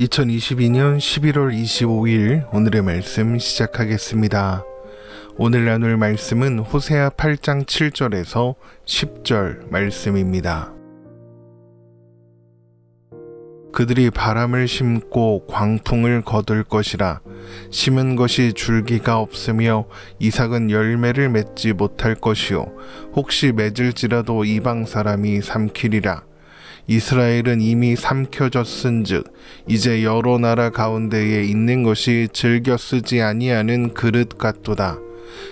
2022년 11월 25일 오늘의 말씀 시작하겠습니다. 오늘 나눌 말씀은 호세아 8장 7절에서 10절 말씀입니다. 그들이 바람을 심고 광풍을 거둘 것이라. 심은 것이 줄기가 없으며 이삭은 열매를 맺지 못할 것이요 혹시 맺을지라도 이방 사람이 삼키리라. 이스라엘은 이미 삼켜졌은즉 이제 여러 나라 가운데에 있는 것이 즐겨 쓰지 아니하는 그릇 같도다.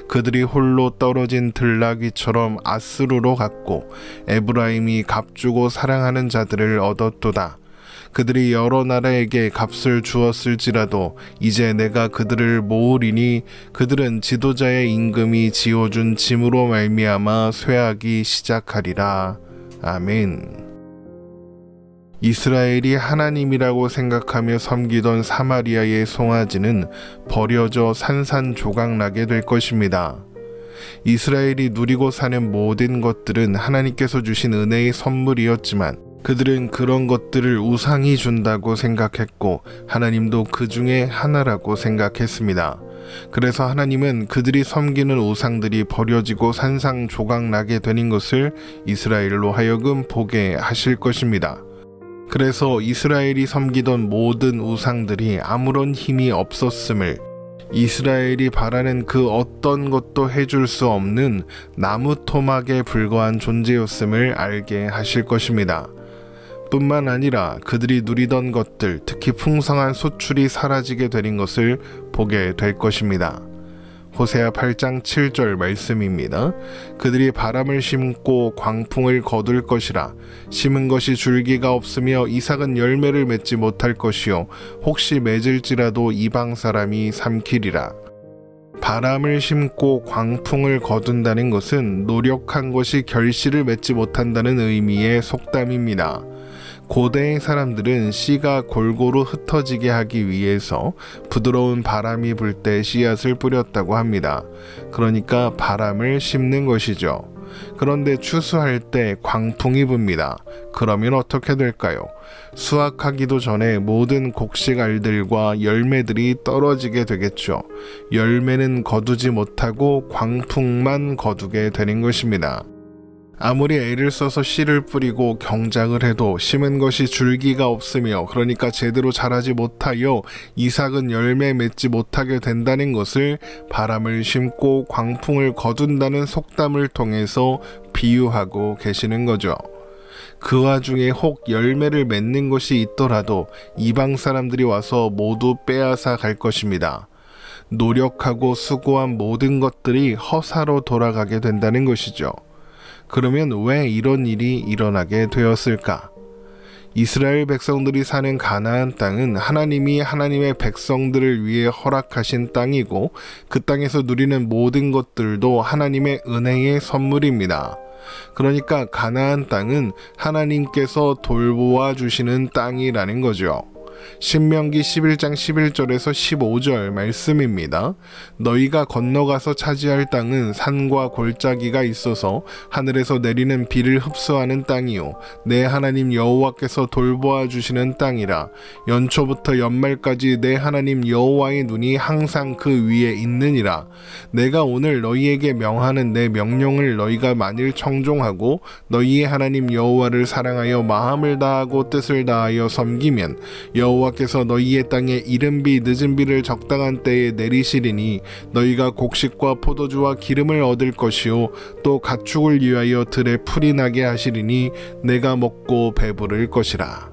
그들이 홀로 떨어진 들나귀처럼 아스루로 갔고 에브라임이 값주고 사랑하는 자들을 얻었도다. 그들이 여러 나라에게 값을 주었을지라도 이제 내가 그들을 모으리니 그들은 지도자의 임금이 지어준 짐으로 말미암아 쇠하기 시작하리라. 아멘. 이스라엘이 하나님이라고 생각하며 섬기던 사마리아의 송아지는 버려져 산산조각나게 될 것입니다. 이스라엘이 누리고 사는 모든 것들은 하나님께서 주신 은혜의 선물이었지만 그들은 그런 것들을 우상이 준다고 생각했고 하나님도 그 중에 하나라고 생각했습니다. 그래서 하나님은 그들이 섬기는 우상들이 버려지고 산산조각나게 되는 것을 이스라엘로 하여금 보게 하실 것입니다. 그래서 이스라엘이 섬기던 모든 우상들이 아무런 힘이 없었음을, 이스라엘이 바라는 그 어떤 것도 해줄 수 없는 나무 토막에 불과한 존재였음을 알게 하실 것입니다. 뿐만 아니라 그들이 누리던 것들, 특히 풍성한 소출이 사라지게 되는 것을 보게 될 것입니다. 호세아 8장 7절 말씀입니다. 그들이 바람을 심고 광풍을 거둘 것이라. 심은 것이 줄기가 없으며 이삭은 열매를 맺지 못할 것이요 혹시 맺을지라도 이방 사람이 삼키리라. 바람을 심고 광풍을 거둔다는 것은 노력한 것이 결실을 맺지 못한다는 의미의 속담입니다. 고대의 사람들은 씨가 골고루 흩어지게 하기 위해서 부드러운 바람이 불 때 씨앗을 뿌렸다고 합니다. 그러니까 바람을 심는 것이죠. 그런데 추수할 때 광풍이 붑니다. 그러면 어떻게 될까요? 수확하기도 전에 모든 곡식알들과 열매들이 떨어지게 되겠죠. 열매는 거두지 못하고 광풍만 거두게 되는 것입니다. 아무리 애를 써서 씨를 뿌리고 경작을 해도 심은 것이 줄기가 없으며 그러니까 제대로 자라지 못하여 이삭은 열매 맺지 못하게 된다는 것을 바람을 심고 광풍을 거둔다는 속담을 통해서 비유하고 계시는 거죠. 그 와중에 혹 열매를 맺는 것이 있더라도 이방 사람들이 와서 모두 빼앗아 갈 것입니다. 노력하고 수고한 모든 것들이 허사로 돌아가게 된다는 것이죠. 그러면 왜 이런 일이 일어나게 되었을까? 이스라엘 백성들이 사는 가나안 땅은 하나님이 하나님의 백성들을 위해 허락하신 땅이고 그 땅에서 누리는 모든 것들도 하나님의 은혜의 선물입니다. 그러니까 가나안 땅은 하나님께서 돌보아 주시는 땅이라는 거죠. 신명기 11장 11절에서 15절 말씀입니다. 너희가 건너가서 차지할 땅은 산과 골짜기가 있어서 하늘에서 내리는 비를 흡수하는 땅이요 내 하나님 여호와께서 돌보아 주시는 땅이라. 연초부터 연말까지 내 하나님 여호와의 눈이 항상 그 위에 있느니라. 내가 오늘 너희에게 명하는 내 명령을 너희가 만일 청종하고 너희의 하나님 여호와를 사랑하여 마음을 다하고 뜻을 다하여 섬기면 여호와께서 너희의 땅에 이른 비 늦은 비를 적당한 때에 내리시리니 너희가 곡식과 포도주와 기름을 얻을 것이요 또 가축을 위하여 들에 풀이 나게 하시리니 내가 먹고 배부를 것이라.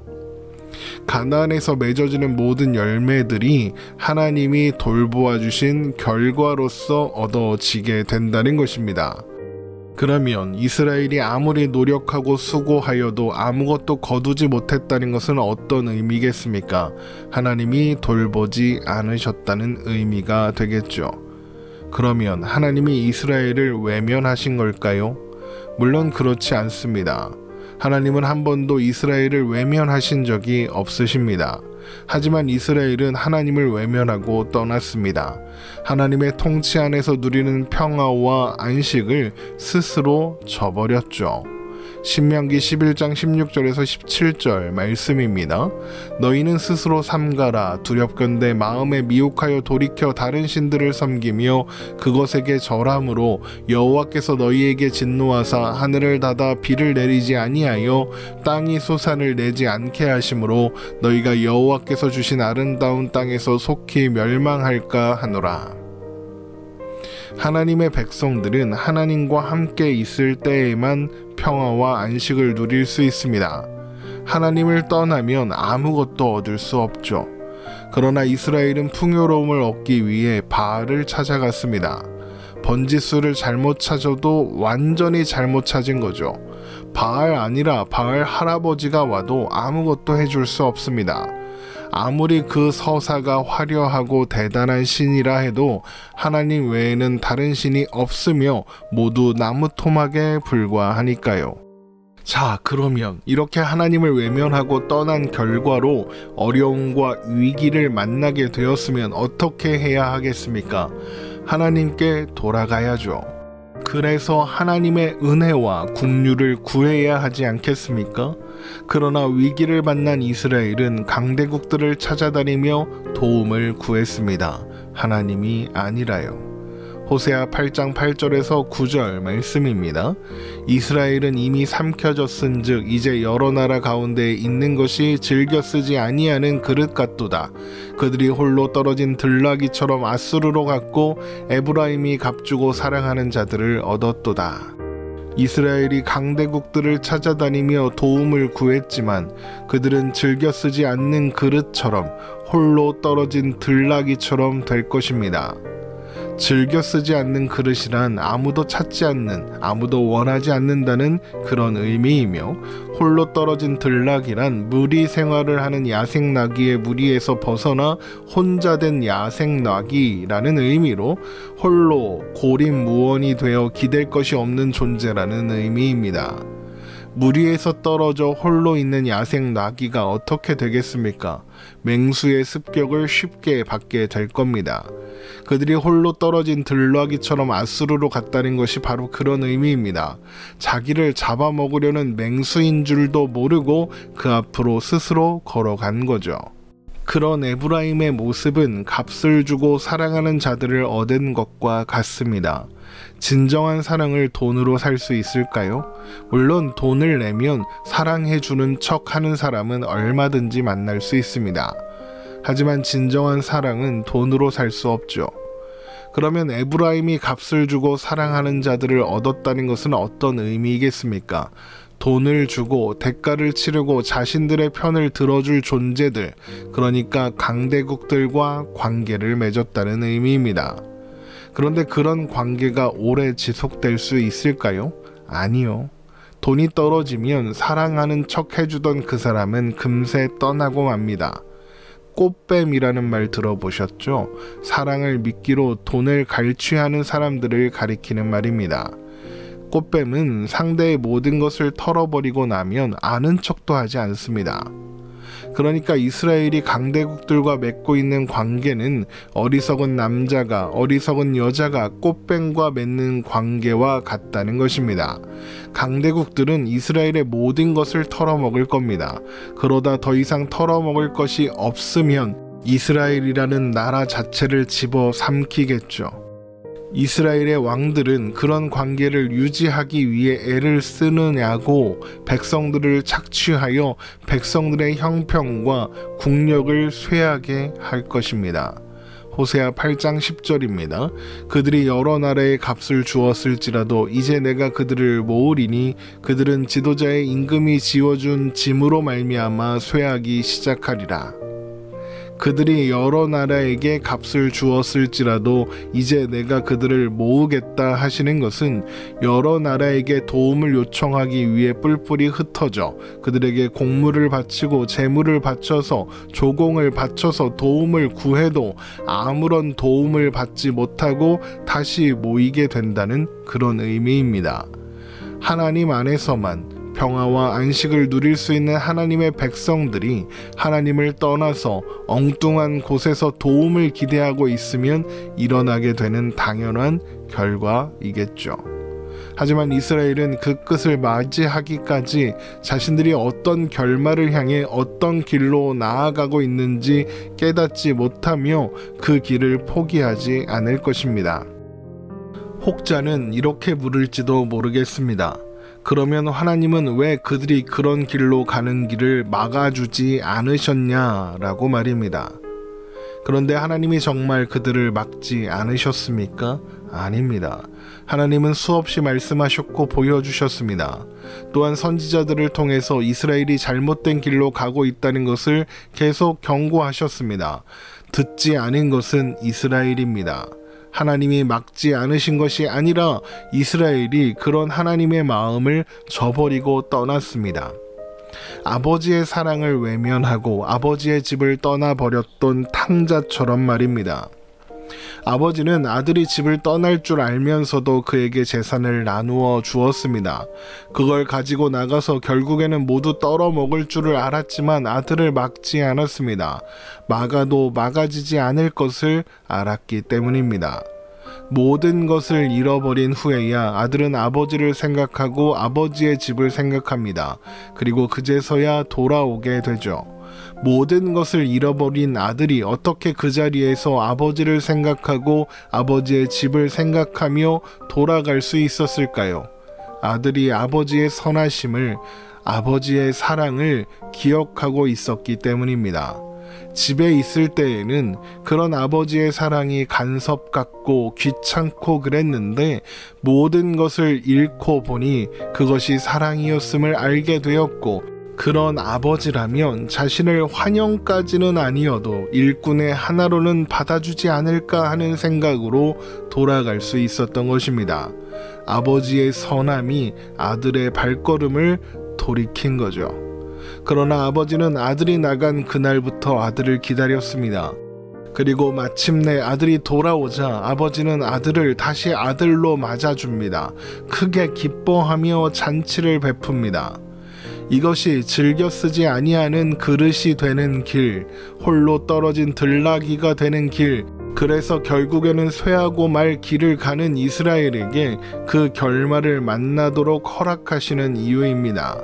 가나안에서 맺어지는 모든 열매들이 하나님이 돌보아 주신 결과로서 얻어지게 된다는 것입니다. 그러면 이스라엘이 아무리 노력하고 수고하여도 아무것도 거두지 못했다는 것은 어떤 의미겠습니까? 하나님이 돌보지 않으셨다는 의미가 되겠죠. 그러면 하나님이 이스라엘을 외면하신 걸까요? 물론 그렇지 않습니다. 하나님은 한 번도 이스라엘을 외면하신 적이 없으십니다. 하지만 이스라엘은 하나님을 외면하고 떠났습니다. 하나님의 통치 안에서 누리는 평화와 안식을 스스로 저버렸죠. 신명기 11장 16절에서 17절 말씀입니다. 너희는 스스로 삼가라. 두렵건대 마음에 미혹하여 돌이켜 다른 신들을 섬기며 그것에게 절함으로 여호와께서 너희에게 진노하사 하늘을 닫아 비를 내리지 아니하여 땅이 소산을 내지 않게 하심으로 너희가 여호와께서 주신 아름다운 땅에서 속히 멸망할까 하노라. 하나님의 백성들은 하나님과 함께 있을 때에만 평화와 안식을 누릴 수 있습니다. 하나님을 떠나면 아무것도 얻을 수 없죠. 그러나 이스라엘은 풍요로움을 얻기 위해 바알을 찾아갔습니다. 번지수를 잘못 찾아도 완전히 잘못 찾은 거죠. 바알 아니라 바알 할아버지가 와도 아무것도 해줄 수 없습니다. 아무리 그 서사가 화려하고 대단한 신이라 해도 하나님 외에는 다른 신이 없으며 모두 나무 토막에 불과하니까요. 자, 그러면 이렇게 하나님을 외면하고 떠난 결과로 어려움과 위기를 만나게 되었으면 어떻게 해야 하겠습니까? 하나님께 돌아가야죠. 그래서 하나님의 은혜와 긍휼을 구해야 하지 않겠습니까? 그러나 위기를 만난 이스라엘은 강대국들을 찾아다니며 도움을 구했습니다. 하나님이 아니라요. 호세아 8장 8절에서 9절 말씀입니다. 이스라엘은 이미 삼켜졌은즉 이제 여러 나라 가운데 있는 것이 즐겨 쓰지 아니하는 그릇 같도다. 그들이 홀로 떨어진 들나귀처럼 아수르로 갔고 에브라임이 값주고 사랑하는 자들을 얻었도다. 이스라엘이 강대국들을 찾아다니며 도움을 구했지만 그들은 즐겨 쓰지 않는 그릇처럼 홀로 떨어진 들나귀처럼 될 것입니다. 즐겨 쓰지 않는 그릇이란 아무도 찾지 않는, 아무도 원하지 않는다는 그런 의미이며, 홀로 떨어진 들나귀란 무리 생활을 하는 야생나귀의 무리에서 벗어나 혼자 된 야생나귀라는 의미로 홀로 고립무원이 되어 기댈 것이 없는 존재라는 의미입니다. 무리에서 떨어져 홀로 있는 야생 나귀가 어떻게 되겠습니까? 맹수의 습격을 쉽게 받게 될 겁니다. 그들이 홀로 떨어진 들나귀처럼 아수르로 갔다는 것이 바로 그런 의미입니다. 자기를 잡아먹으려는 맹수인 줄도 모르고 그 앞으로 스스로 걸어간 거죠. 그런 에브라임의 모습은 값을 주고 사랑하는 자들을 얻은 것과 같습니다. 진정한 사랑을 돈으로 살 수 있을까요? 물론 돈을 내면 사랑해주는 척 하는 사람은 얼마든지 만날 수 있습니다. 하지만 진정한 사랑은 돈으로 살 수 없죠. 그러면 에브라임이 값을 주고 사랑하는 자들을 얻었다는 것은 어떤 의미이겠습니까? 돈을 주고 대가를 치르고 자신들의 편을 들어줄 존재들, 그러니까 강대국들과 관계를 맺었다는 의미입니다. 그런데 그런 관계가 오래 지속될 수 있을까요? 아니요. 돈이 떨어지면 사랑하는 척 해주던 그 사람은 금세 떠나고 맙니다. 꽃뱀이라는 말 들어보셨죠? 사랑을 미끼로 돈을 갈취하는 사람들을 가리키는 말입니다. 꽃뱀은 상대의 모든 것을 털어버리고 나면 아는 척도 하지 않습니다. 그러니까 이스라엘이 강대국들과 맺고 있는 관계는 어리석은 남자가 어리석은 여자가 꽃뱀과 맺는 관계와 같다는 것입니다. 강대국들은 이스라엘의 모든 것을 털어먹을 겁니다. 그러다 더 이상 털어먹을 것이 없으면 이스라엘이라는 나라 자체를 집어삼키겠죠. 이스라엘의 왕들은 그런 관계를 유지하기 위해 애를 쓰느냐고 백성들을 착취하여 백성들의 형평과 국력을 쇠하게 할 것입니다. 호세아 8장 10절입니다. 그들이 여러 나라의 값을 주었을지라도 이제 내가 그들을 모으리니 그들은 지도자의 임금이 지어준 짐으로 말미암아 쇠하기 시작하리라. 그들이 여러 나라에게 값을 주었을지라도 이제 내가 그들을 모으겠다 하시는 것은 여러 나라에게 도움을 요청하기 위해 뿔뿔이 흩어져 그들에게 공물을 바치고 재물을 바쳐서 조공을 바쳐서 도움을 구해도 아무런 도움을 받지 못하고 다시 모이게 된다는 그런 의미입니다. 하나님 안에서만 평화와 안식을 누릴 수 있는 하나님의 백성들이 하나님을 떠나서 엉뚱한 곳에서 도움을 기대하고 있으면 일어나게 되는 당연한 결과이겠죠. 하지만 이스라엘은 그 끝을 맞이하기까지 자신들이 어떤 결말을 향해 어떤 길로 나아가고 있는지 깨닫지 못하며 그 길을 포기하지 않을 것입니다. 혹자는 이렇게 물을지도 모르겠습니다. 그러면 하나님은 왜 그들이 그런 길로 가는 길을 막아주지 않으셨냐라고 말입니다. 그런데 하나님이 정말 그들을 막지 않으셨습니까? 아닙니다. 하나님은 수없이 말씀하셨고 보여주셨습니다. 또한 선지자들을 통해서 이스라엘이 잘못된 길로 가고 있다는 것을 계속 경고하셨습니다. 듣지 않은 것은 이스라엘입니다. 하나님이 막지 않으신 것이 아니라 이스라엘이 그런 하나님의 마음을 저버리고 떠났습니다. 아버지의 사랑을 외면하고 아버지의 집을 떠나버렸던 탕자처럼 말입니다. 아버지는 아들이 집을 떠날 줄 알면서도 그에게 재산을 나누어 주었습니다. 그걸 가지고 나가서 결국에는 모두 떨어먹을 줄을 알았지만 아들을 막지 않았습니다. 막아도 막아지지 않을 것을 알았기 때문입니다. 모든 것을 잃어버린 후에야 아들은 아버지를 생각하고 아버지의 집을 생각합니다. 그리고 그제서야 돌아오게 되죠. 모든 것을 잃어버린 아들이 어떻게 그 자리에서 아버지를 생각하고 아버지의 집을 생각하며 돌아갈 수 있었을까요? 아들이 아버지의 선하심을, 아버지의 사랑을 기억하고 있었기 때문입니다. 집에 있을 때에는 그런 아버지의 사랑이 간섭 같고 귀찮고 그랬는데 모든 것을 잃고 보니 그것이 사랑이었음을 알게 되었고, 그런 아버지라면 자신을 환영까지는 아니어도 일꾼의 하나로는 받아주지 않을까 하는 생각으로 돌아갈 수 있었던 것입니다. 아버지의 선함이 아들의 발걸음을 돌이킨 거죠. 그러나 아버지는 아들이 나간 그날부터 아들을 기다렸습니다. 그리고 마침내 아들이 돌아오자 아버지는 아들을 다시 아들로 맞아줍니다. 크게 기뻐하며 잔치를 베풉니다. 이것이 즐겨 쓰지 아니하는 그릇이 되는 길, 홀로 떨어진 들나귀가 되는 길, 그래서 결국에는 쇠하고 말 길을 가는 이스라엘에게 그 결말을 만나도록 허락하시는 이유입니다.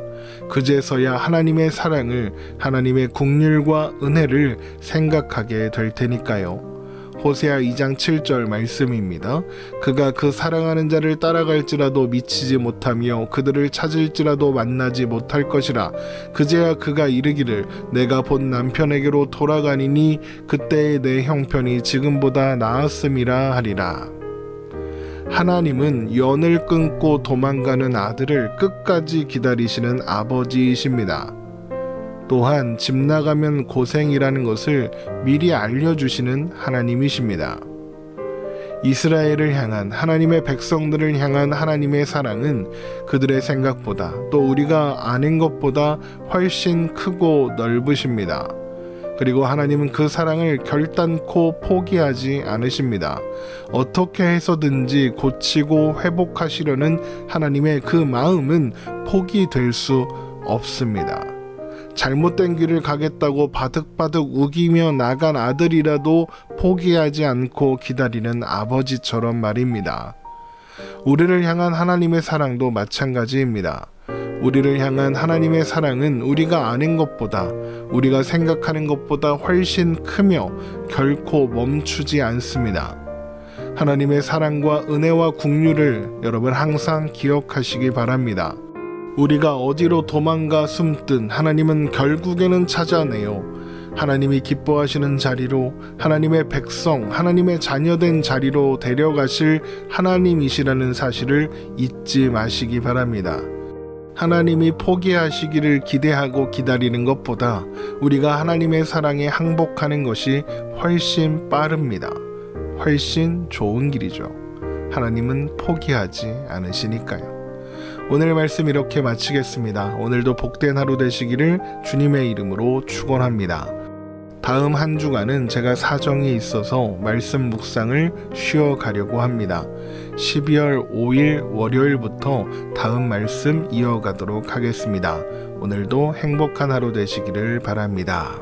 그제서야 하나님의 사랑을, 하나님의 긍휼과 은혜를 생각하게 될 테니까요. 호세아 2장 7절 말씀입니다. 그가 그 사랑하는 자를 따라갈지라도 미치지 못하며 그들을 찾을지라도 만나지 못할 것이라. 그제야 그가 이르기를 내가 본 남편에게로 돌아가니니 그때의 내 형편이 지금보다 나았음이라 하리라. 하나님은 연을 끊고 도망가는 아들을 끝까지 기다리시는 아버지이십니다. 또한 집 나가면 고생이라는 것을 미리 알려주시는 하나님이십니다. 이스라엘을 향한, 하나님의 백성들을 향한 하나님의 사랑은 그들의 생각보다, 또 우리가 아는 것보다 훨씬 크고 넓으십니다. 그리고 하나님은 그 사랑을 결단코 포기하지 않으십니다. 어떻게 해서든지 고치고 회복하시려는 하나님의 그 마음은 포기될 수 없습니다. 잘못된 길을 가겠다고 바득바득 우기며 나간 아들이라도 포기하지 않고 기다리는 아버지처럼 말입니다. 우리를 향한 하나님의 사랑도 마찬가지입니다. 우리를 향한 하나님의 사랑은 우리가 아는 것보다, 우리가 생각하는 것보다 훨씬 크며 결코 멈추지 않습니다. 하나님의 사랑과 은혜와 긍휼을 여러분 항상 기억하시기 바랍니다. 우리가 어디로 도망가 숨든 하나님은 결국에는 찾아내요. 하나님이 기뻐하시는 자리로, 하나님의 백성, 하나님의 자녀된 자리로 데려가실 하나님이시라는 사실을 잊지 마시기 바랍니다. 하나님이 포기하시기를 기대하고 기다리는 것보다 우리가 하나님의 사랑에 항복하는 것이 훨씬 빠릅니다. 훨씬 좋은 길이죠. 하나님은 포기하지 않으시니까요. 오늘 말씀 이렇게 마치겠습니다. 오늘도 복된 하루 되시기를 주님의 이름으로 축원합니다. 다음 한 주간은 제가 사정이 있어서 말씀 묵상을 쉬어가려고 합니다. 12월 5일 월요일부터 다음 말씀 이어가도록 하겠습니다. 오늘도 행복한 하루 되시기를 바랍니다.